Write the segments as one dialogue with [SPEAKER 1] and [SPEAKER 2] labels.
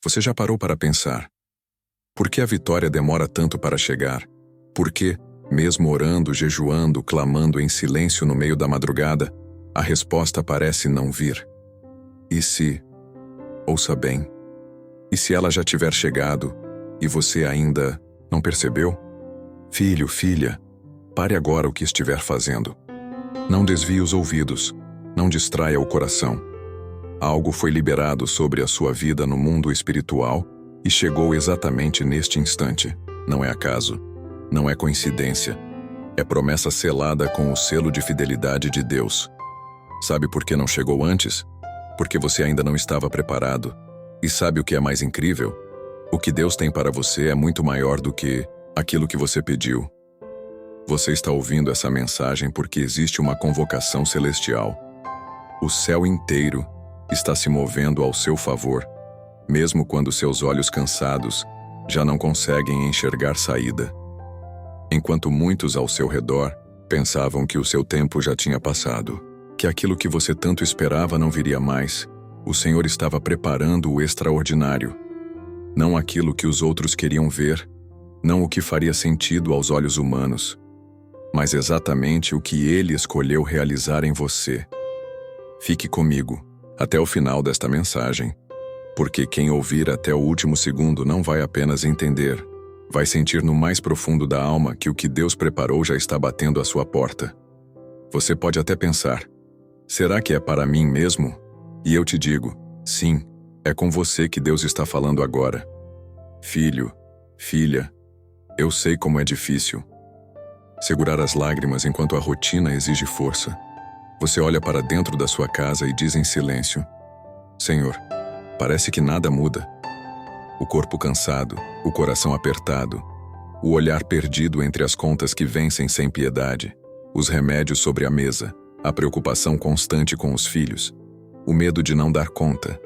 [SPEAKER 1] Você já parou para pensar? Por que a vitória demora tanto para chegar? Por que, mesmo orando, jejuando, clamando em silêncio no meio da madrugada, a resposta parece não vir? E se... Ouça bem. E se ela já tiver chegado e você ainda não percebeu? Filho, filha, pare agora o que estiver fazendo. Não desvie os ouvidos, não distraia o coração. Algo foi liberado sobre a sua vida no mundo espiritual e chegou exatamente neste instante. Não é acaso, não é coincidência. É promessa selada com o selo de fidelidade de Deus. Sabe por que não chegou antes? Porque você ainda não estava preparado. E sabe o que é mais incrível? O que Deus tem para você é muito maior do que aquilo que você pediu. Você está ouvindo essa mensagem porque existe uma convocação celestial. O céu inteiro está se movendo ao seu favor, mesmo quando seus olhos cansados já não conseguem enxergar saída. Enquanto muitos ao seu redor pensavam que o seu tempo já tinha passado, que aquilo que você tanto esperava não viria mais, o Senhor estava preparando o extraordinário. Não aquilo que os outros queriam ver, não o que faria sentido aos olhos humanos, mas exatamente o que Ele escolheu realizar em você. Fique comigo até o final desta mensagem, porque quem ouvir até o último segundo não vai apenas entender, vai sentir no mais profundo da alma que o que Deus preparou já está batendo à sua porta. Você pode até pensar, será que é para mim mesmo? E eu te digo, sim, é com você que Deus está falando agora. Filho, filha, eu sei como é difícil. Segurar as lágrimas enquanto a rotina exige força. Você olha para dentro da sua casa e diz em silêncio, Senhor, parece que nada muda. O corpo cansado, o coração apertado, o olhar perdido entre as contas que vencem sem piedade, os remédios sobre a mesa, a preocupação constante com os filhos, o medo de não dar conta,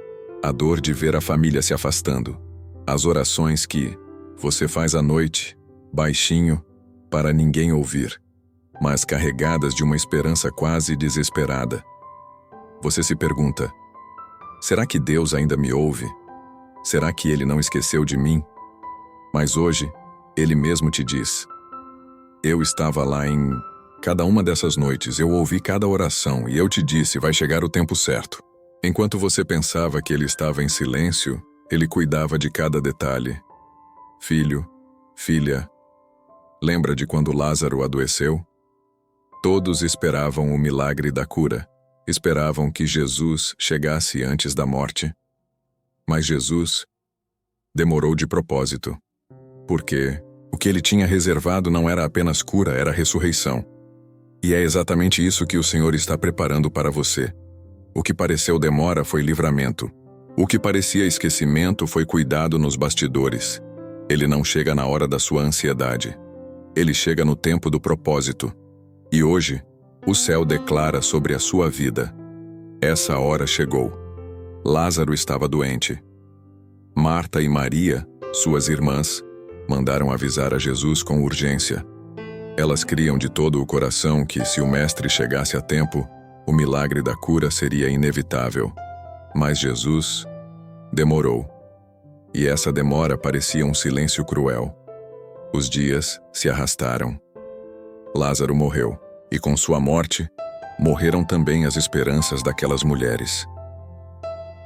[SPEAKER 1] a dor de ver a família se afastando, as orações que você faz à noite, baixinho, para ninguém ouvir, mas carregadas de uma esperança quase desesperada. Você se pergunta, será que Deus ainda me ouve? Será que Ele não esqueceu de mim? Mas hoje, Ele mesmo te diz, eu estava lá em cada uma dessas noites, eu ouvi cada oração e eu te disse, vai chegar o tempo certo. Enquanto você pensava que Ele estava em silêncio, Ele cuidava de cada detalhe. Filho, filha, lembra de quando Lázaro adoeceu? Todos esperavam o milagre da cura, esperavam que Jesus chegasse antes da morte. Mas Jesus demorou de propósito, porque o que Ele tinha reservado não era apenas cura, era ressurreição. E é exatamente isso que o Senhor está preparando para você. O que pareceu demora foi livramento. O que parecia esquecimento foi cuidado nos bastidores. Ele não chega na hora da sua ansiedade. Ele chega no tempo do propósito. E hoje, o céu declara sobre a sua vida. Essa hora chegou. Lázaro estava doente. Marta e Maria, suas irmãs, mandaram avisar a Jesus com urgência. Elas criam de todo o coração que, se o Mestre chegasse a tempo, o milagre da cura seria inevitável. Mas Jesus demorou. E essa demora parecia um silêncio cruel. Os dias se arrastaram. Lázaro morreu, e com sua morte, morreram também as esperanças daquelas mulheres.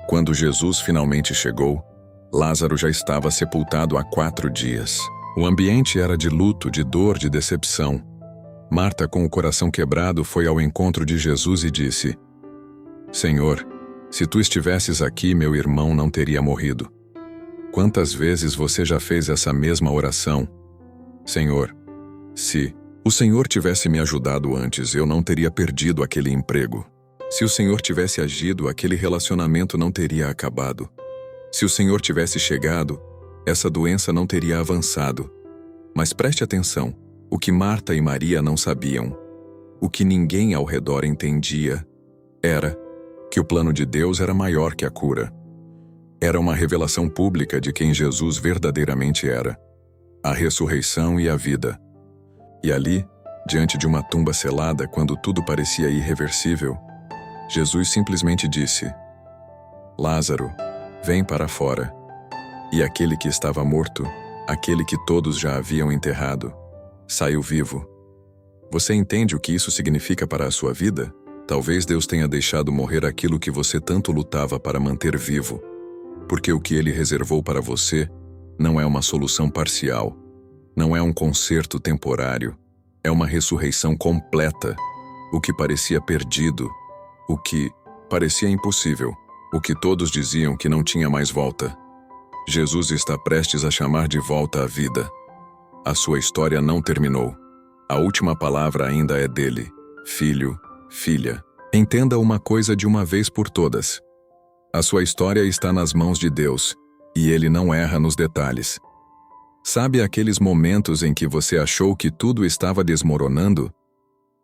[SPEAKER 1] Quando Jesus finalmente chegou, Lázaro já estava sepultado há 4 dias. O ambiente era de luto, de dor, de decepção. Marta, com o coração quebrado, foi ao encontro de Jesus e disse, Senhor, se tu estivesses aqui, meu irmão não teria morrido. Quantas vezes você já fez essa mesma oração? Senhor, se o Senhor tivesse me ajudado antes, eu não teria perdido aquele emprego. Se o Senhor tivesse agido, aquele relacionamento não teria acabado. Se o Senhor tivesse chegado, essa doença não teria avançado. Mas preste atenção, o que Marta e Maria não sabiam, o que ninguém ao redor entendia, era que o plano de Deus era maior que a cura. Era uma revelação pública de quem Jesus verdadeiramente era, a ressurreição e a vida. E ali, diante de uma tumba selada, quando tudo parecia irreversível, Jesus simplesmente disse, Lázaro, vem para fora. E aquele que estava morto, aquele que todos já haviam enterrado, saiu vivo. Você entende o que isso significa para a sua vida? Talvez Deus tenha deixado morrer aquilo que você tanto lutava para manter vivo, porque o que Ele reservou para você não é uma solução parcial, não é um conserto temporário, é uma ressurreição completa. O que parecia perdido, o que parecia impossível, o que todos diziam que não tinha mais volta. Jesus está prestes a chamar de volta à vida. A sua história não terminou. A última palavra ainda é dele. Filho, filha, entenda uma coisa de uma vez por todas. A sua história está nas mãos de Deus, e Ele não erra nos detalhes. Sabe aqueles momentos em que você achou que tudo estava desmoronando?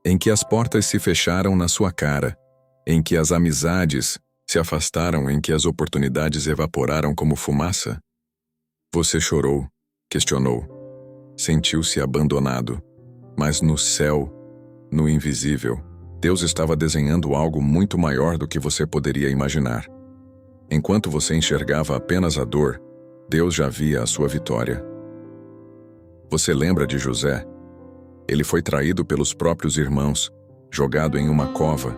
[SPEAKER 1] Em que as portas se fecharam na sua cara, em que as amizades se afastaram, em que as oportunidades evaporaram como fumaça? Você chorou, questionou, sentiu-se abandonado, mas no céu, no invisível, Deus estava desenhando algo muito maior do que você poderia imaginar. Enquanto você enxergava apenas a dor, Deus já via a sua vitória. Você lembra de José? Ele foi traído pelos próprios irmãos, jogado em uma cova,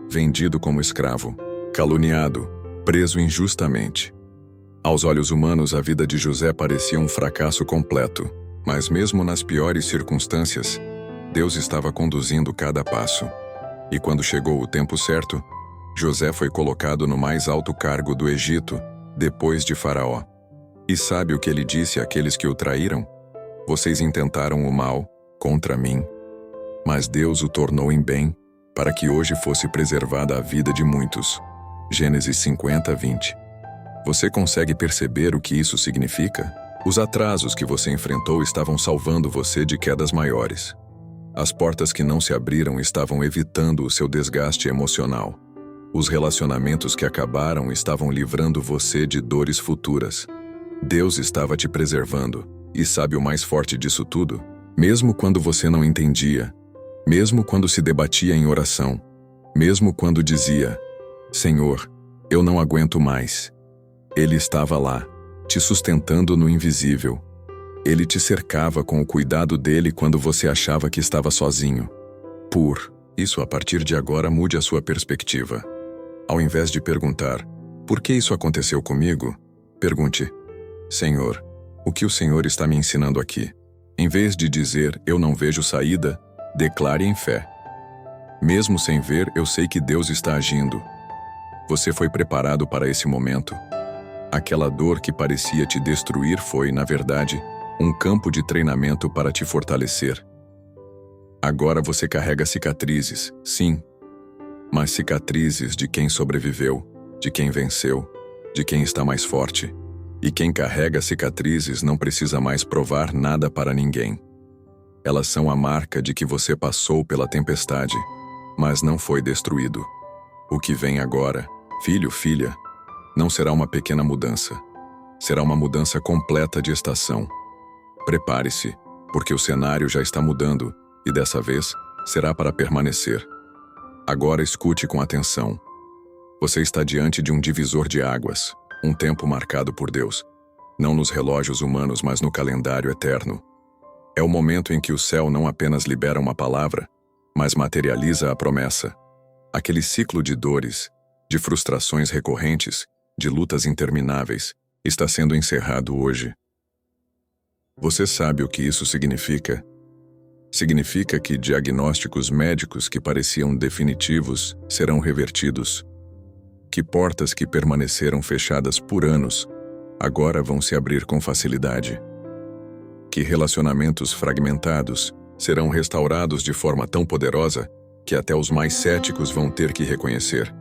[SPEAKER 1] vendido como escravo, caluniado, preso injustamente. Aos olhos humanos, a vida de José parecia um fracasso completo, mas mesmo nas piores circunstâncias, Deus estava conduzindo cada passo. E quando chegou o tempo certo, José foi colocado no mais alto cargo do Egito, depois de Faraó. E sabe o que ele disse àqueles que o traíram? Vocês intentaram o mal contra mim, mas Deus o tornou em bem, para que hoje fosse preservada a vida de muitos. Gênesis 50, 20. Você consegue perceber o que isso significa? Os atrasos que você enfrentou estavam salvando você de quedas maiores. As portas que não se abriram estavam evitando o seu desgaste emocional. Os relacionamentos que acabaram estavam livrando você de dores futuras. Deus estava te preservando. E sabe o mais forte disso tudo? Mesmo quando você não entendia, mesmo quando se debatia em oração, mesmo quando dizia, Senhor, eu não aguento mais. Ele estava lá, te sustentando no invisível. Ele te cercava com o cuidado dele quando você achava que estava sozinho. Por isso, a partir de agora, mude a sua perspectiva. Ao invés de perguntar, por que isso aconteceu comigo? Pergunte, Senhor, o que o Senhor está me ensinando aqui? Em vez de dizer, eu não vejo saída, declare em fé. Mesmo sem ver, eu sei que Deus está agindo. Você foi preparado para esse momento. Aquela dor que parecia te destruir foi, na verdade, um campo de treinamento para te fortalecer. Agora você carrega cicatrizes, sim, mas cicatrizes de quem sobreviveu, de quem venceu, de quem está mais forte. E quem carrega cicatrizes não precisa mais provar nada para ninguém. Elas são a marca de que você passou pela tempestade, mas não foi destruído. O que vem agora, filho, filha, não será uma pequena mudança. Será uma mudança completa de estação. Prepare-se, porque o cenário já está mudando, e dessa vez será para permanecer. Agora escute com atenção. Você está diante de um divisor de águas, um tempo marcado por Deus, não nos relógios humanos, mas no calendário eterno. É o momento em que o céu não apenas libera uma palavra, mas materializa a promessa. Aquele ciclo de dores, de frustrações recorrentes, de lutas intermináveis, está sendo encerrado hoje. Você sabe o que isso significa? Significa que diagnósticos médicos que pareciam definitivos serão revertidos. Que portas que permaneceram fechadas por anos agora vão se abrir com facilidade. Que relacionamentos fragmentados serão restaurados de forma tão poderosa que até os mais céticos vão ter que reconhecer.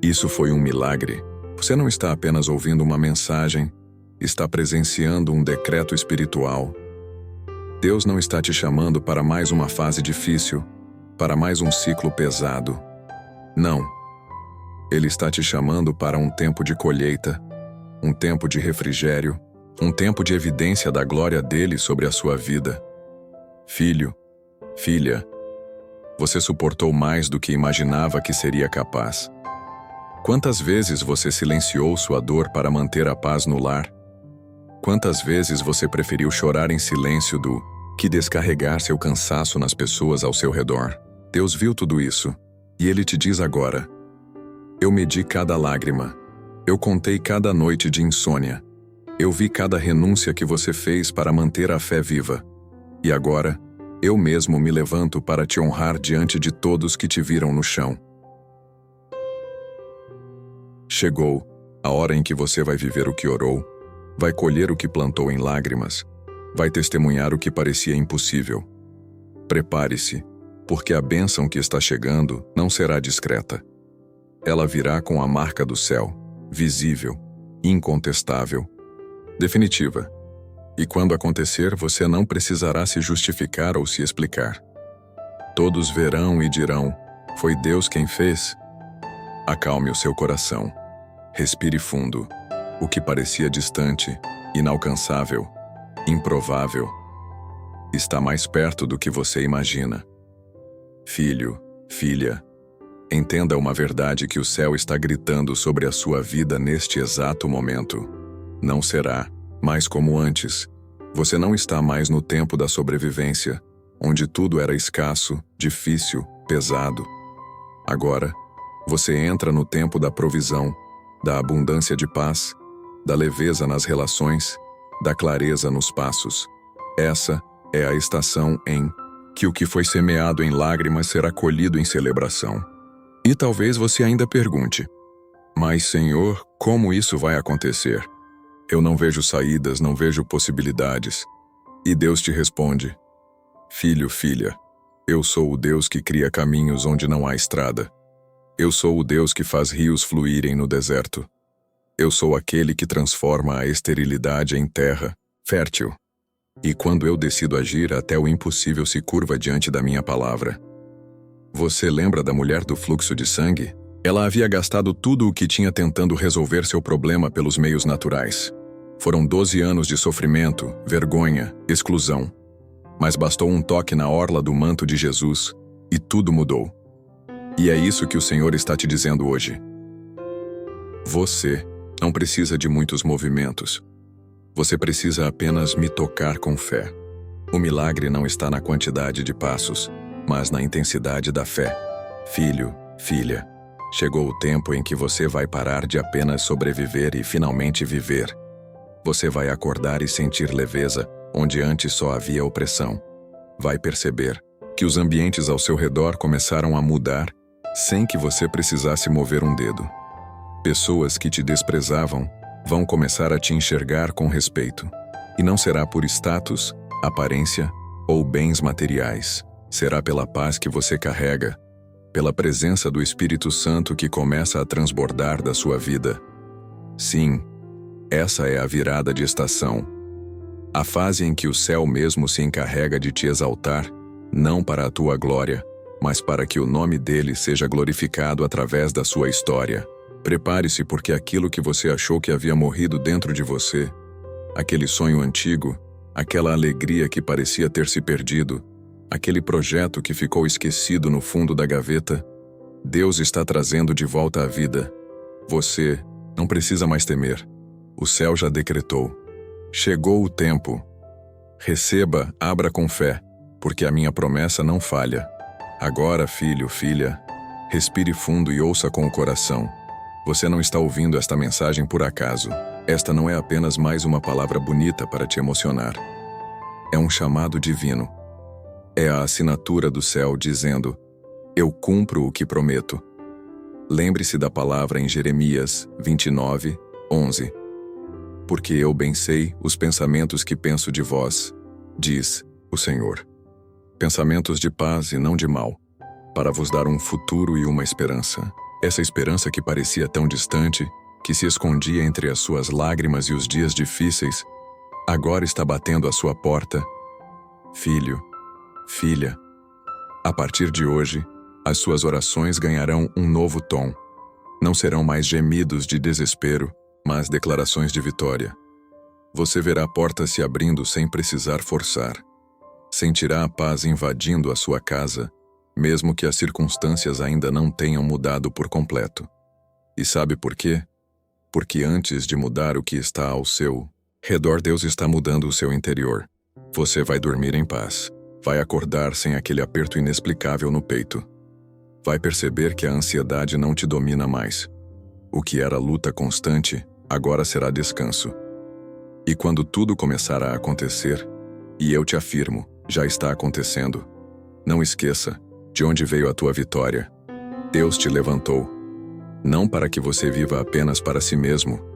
[SPEAKER 1] Isso foi um milagre. Você não está apenas ouvindo uma mensagem, está presenciando um decreto espiritual. Deus não está te chamando para mais uma fase difícil, para mais um ciclo pesado. Não. Ele está te chamando para um tempo de colheita, um tempo de refrigério, um tempo de evidência da glória dele sobre a sua vida. Filho, filha, você suportou mais do que imaginava que seria capaz. Quantas vezes você silenciou sua dor para manter a paz no lar? Quantas vezes você preferiu chorar em silêncio do que descarregar seu cansaço nas pessoas ao seu redor? Deus viu tudo isso, e Ele te diz agora: eu medi cada lágrima, eu contei cada noite de insônia, eu vi cada renúncia que você fez para manter a fé viva. E agora, eu mesmo me levanto para te honrar diante de todos que te viram no chão. Chegou a hora em que você vai viver o que orou, vai colher o que plantou em lágrimas, vai testemunhar o que parecia impossível. Prepare-se, porque a bênção que está chegando não será discreta. Ela virá com a marca do céu, visível, incontestável, definitiva. E quando acontecer, você não precisará se justificar ou se explicar. Todos verão e dirão: foi Deus quem fez? Acalme o seu coração. Respire fundo. O que parecia distante, inalcançável, improvável, está mais perto do que você imagina. Filho, filha, entenda uma verdade que o céu está gritando sobre a sua vida neste exato momento. Não será mais como antes. Você não está mais no tempo da sobrevivência, onde tudo era escasso, difícil, pesado. Agora, você entra no tempo da provisão, da abundância de paz, da leveza nas relações, da clareza nos passos. Essa é a estação em que o que foi semeado em lágrimas será colhido em celebração. E talvez você ainda pergunte: mas, Senhor, como isso vai acontecer? Eu não vejo saídas, não vejo possibilidades. E Deus te responde: filho, filha, eu sou o Deus que cria caminhos onde não há estrada. Eu sou o Deus que faz rios fluírem no deserto. Eu sou aquele que transforma a esterilidade em terra fértil. E quando eu decido agir, até o impossível se curva diante da minha palavra. Você lembra da mulher do fluxo de sangue? Ela havia gastado tudo o que tinha tentando resolver seu problema pelos meios naturais. Foram 12 anos de sofrimento, vergonha, exclusão. Mas bastou um toque na orla do manto de Jesus e tudo mudou. E é isso que o Senhor está te dizendo hoje. Você não precisa de muitos movimentos. Você precisa apenas me tocar com fé. O milagre não está na quantidade de passos, mas na intensidade da fé. Filho, filha, chegou o tempo em que você vai parar de apenas sobreviver e finalmente viver. Você vai acordar e sentir leveza onde antes só havia opressão. Vai perceber que os ambientes ao seu redor começaram a mudar sem que você precisasse mover um dedo. Pessoas que te desprezavam vão começar a te enxergar com respeito. E não será por status, aparência ou bens materiais. Será pela paz que você carrega, pela presença do Espírito Santo que começa a transbordar da sua vida. Sim, essa é a virada de estação. A fase em que o céu mesmo se encarrega de te exaltar, não para a tua glória, mas para que o nome dele seja glorificado através da sua história. Prepare-se, porque aquilo que você achou que havia morrido dentro de você, aquele sonho antigo, aquela alegria que parecia ter se perdido, aquele projeto que ficou esquecido no fundo da gaveta, Deus está trazendo de volta à vida. Você não precisa mais temer. O céu já decretou. Chegou o tempo. Receba, abra com fé, porque a minha promessa não falha. Agora, filho, filha, respire fundo e ouça com o coração. Você não está ouvindo esta mensagem por acaso. Esta não é apenas mais uma palavra bonita para te emocionar. É um chamado divino. É a assinatura do céu dizendo: eu cumpro o que prometo. Lembre-se da palavra em Jeremias 29, 11. Porque eu bem sei os pensamentos que penso de vós, diz o Senhor. Pensamentos de paz e não de mal, para vos dar um futuro e uma esperança. Essa esperança que parecia tão distante, que se escondia entre as suas lágrimas e os dias difíceis, agora está batendo à sua porta. Filho, filha, a partir de hoje, as suas orações ganharão um novo tom. Não serão mais gemidos de desespero, mas declarações de vitória. Você verá portas se abrindo sem precisar forçar. Sentirá a paz invadindo a sua casa, mesmo que as circunstâncias ainda não tenham mudado por completo. E sabe por quê? Porque antes de mudar o que está ao seu Redor Deus está mudando o seu interior. Você vai dormir em paz. Vai acordar sem aquele aperto inexplicável no peito. Vai perceber que a ansiedade não te domina mais. O que era luta constante, agora será descanso. E quando tudo começar a acontecer, e eu te afirmo, já está acontecendo, não esqueça de onde veio a tua vitória. Deus te levantou, não para que você viva apenas para si mesmo,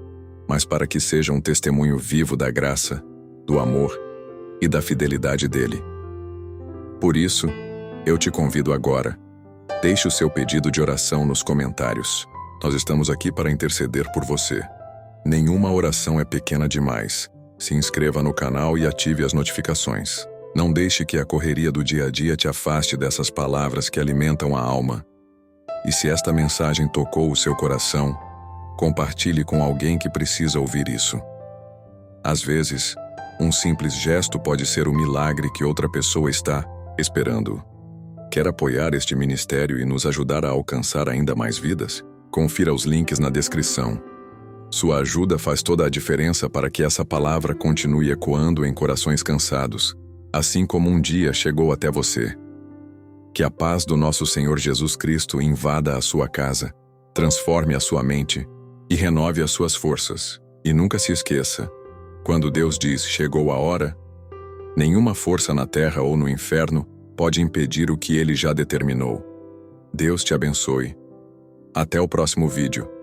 [SPEAKER 1] mas para que seja um testemunho vivo da graça, do amor e da fidelidade dele. Por isso, eu te convido agora. Deixe o seu pedido de oração nos comentários. Nós estamos aqui para interceder por você. Nenhuma oração é pequena demais. Se inscreva no canal e ative as notificações. Não deixe que a correria do dia a dia te afaste dessas palavras que alimentam a alma. E se esta mensagem tocou o seu coração, compartilhe com alguém que precisa ouvir isso. Às vezes, um simples gesto pode ser o milagre que outra pessoa está esperando. Quer apoiar este ministério e nos ajudar a alcançar ainda mais vidas? Confira os links na descrição. Sua ajuda faz toda a diferença para que essa palavra continue ecoando em corações cansados, assim como um dia chegou até você. Que a paz do nosso Senhor Jesus Cristo invada a sua casa, transforme a sua mente e renove as suas forças. E nunca se esqueça, quando Deus diz chegou a hora, nenhuma força na terra ou no inferno pode impedir o que Ele já determinou. Deus te abençoe. Até o próximo vídeo.